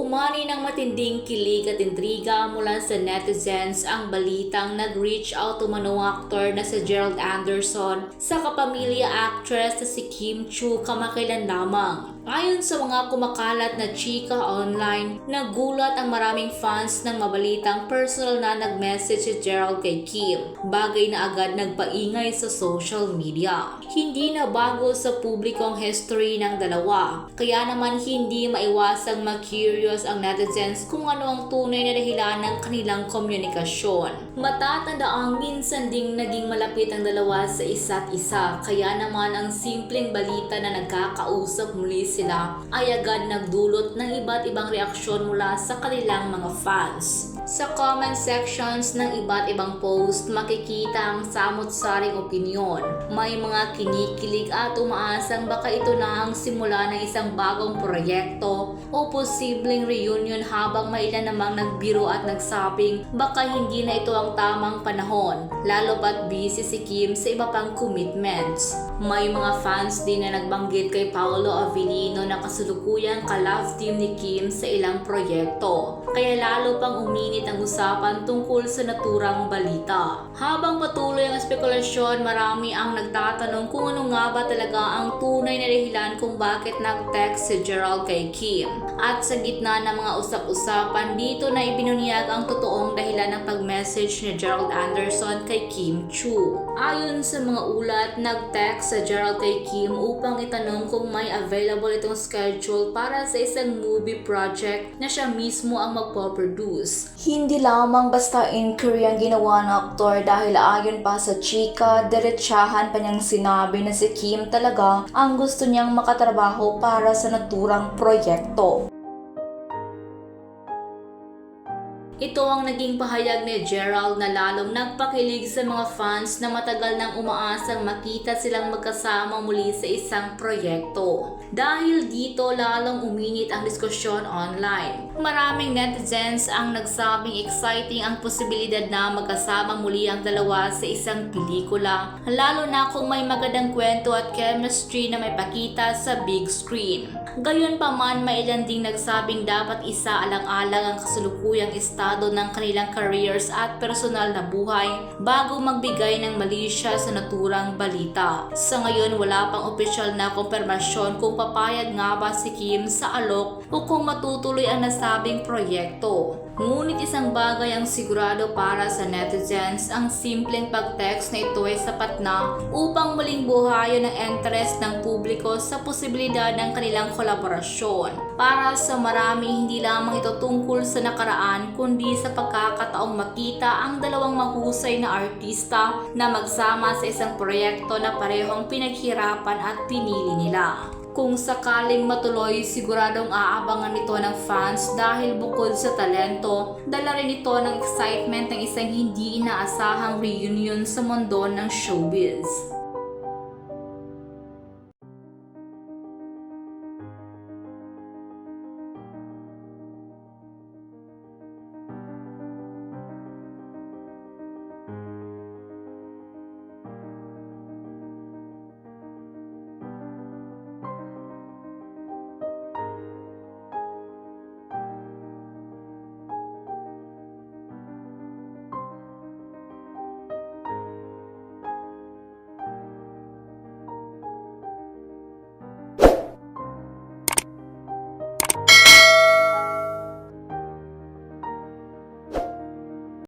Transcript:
Umani ng matinding kilig at intriga mula sa netizens ang balitang nag-reach out umano actor na si Gerald Anderson sa kapamilya actress na si Kim Chiu kamakailan lamang. Ayon sa mga kumakalat na chika online, nagulat ang maraming fans ng mabalitang personal na nag-message si Gerald kay Kim, bagay na agad nagpaingay sa social media. Hindi na bago sa publikong history ng dalawa, kaya naman hindi maiwasang ma-curious ang netizens kung ano ang tunay na dahilan ng kanilang komunikasyon. Matatandaang minsan ding naging malapit ang dalawa sa isa't isa, kaya naman ang simpleng balita na nagkakausap muli sila ay agad nagdulot ng iba't ibang reaksyon mula sa kanilang mga fans. Sa comment sections ng iba't ibang post, makikita ang samot-saring opinyon. May mga kinikilig at umaasang baka ito na ang simula ng isang bagong proyekto o posibleng reunion, habang may ilan namang nagbiro at nagsabing baka hindi na ito ang tamang panahon, lalo pat busy si Kim sa iba pang commitments. May mga fans din na nagbanggit kay Paolo Avellino na kasulukuyang ka-love team ni Kim sa ilang proyekto, kaya lalo pang uminit ang usapan tungkol sa naturang balita. Habang patuloy ang spekulasyon, marami ang nagtatanong kung ano nga ba talaga ang tunay na dahilan kung bakit nag-text si Gerald kay Kim. At sa gitna ng mga usap-usapan, dito na ibinunyag ang totoong dahilan ng pag-message ni Gerald Anderson kay Kim Chiu. Ayon sa mga ulat, nag-text si Gerald kay Kim upang itanong kung may available itong schedule para sa isang movie project na siya mismo ang magpo-produce. Hindi lamang basta inquiry ang ginawa ng aktor, dahil ayon pa sa chika, diretsahan pa niyang sinabi na si Kim talaga ang gusto niyang makatrabaho para sa naturang proyekto. Ito ang naging pahayag ni Gerald na lalong nagpakilig sa mga fans na matagal nang umaasang makita silang magkasama muli sa isang proyekto. Dahil dito lalong uminit ang diskusyon online. Maraming netizens ang nagsabing exciting ang posibilidad na magkasama muli ang dalawa sa isang pelikula, lalo na kung may magandang kwento at chemistry na may pakita sa big screen. Gayunpaman, may ilan ding nagsabing dapat isaalang-alang ang kasulukuyang estado ng kanilang careers at personal na buhay bago magbigay ng mali siya sa naturang balita. Sa ngayon, wala pang opisyal na kumpirmasyon kung papayag nga ba si Kim sa alok o kung matutuloy ang nasabing proyekto. Ngunit isang bagay ang sigurado para sa netizens, ang simpleng pag-text na ito ay sapat na upang muling buhayin ang interest ng publiko sa posibilidad ng kanilang kolaborasyon. Para sa marami, hindi lamang ito tungkol sa nakaraan, kundi sa pagkakataong makita ang dalawang mahusay na artista na magsama sa isang proyekto na parehong pinaghirapan at pinili nila. Kung sakaling matuloy, siguradong aabangan ito ng fans dahil bukod sa talento, dala rin ito ng excitement ng isang hindi inaasahang reunion sa mundo ng showbiz.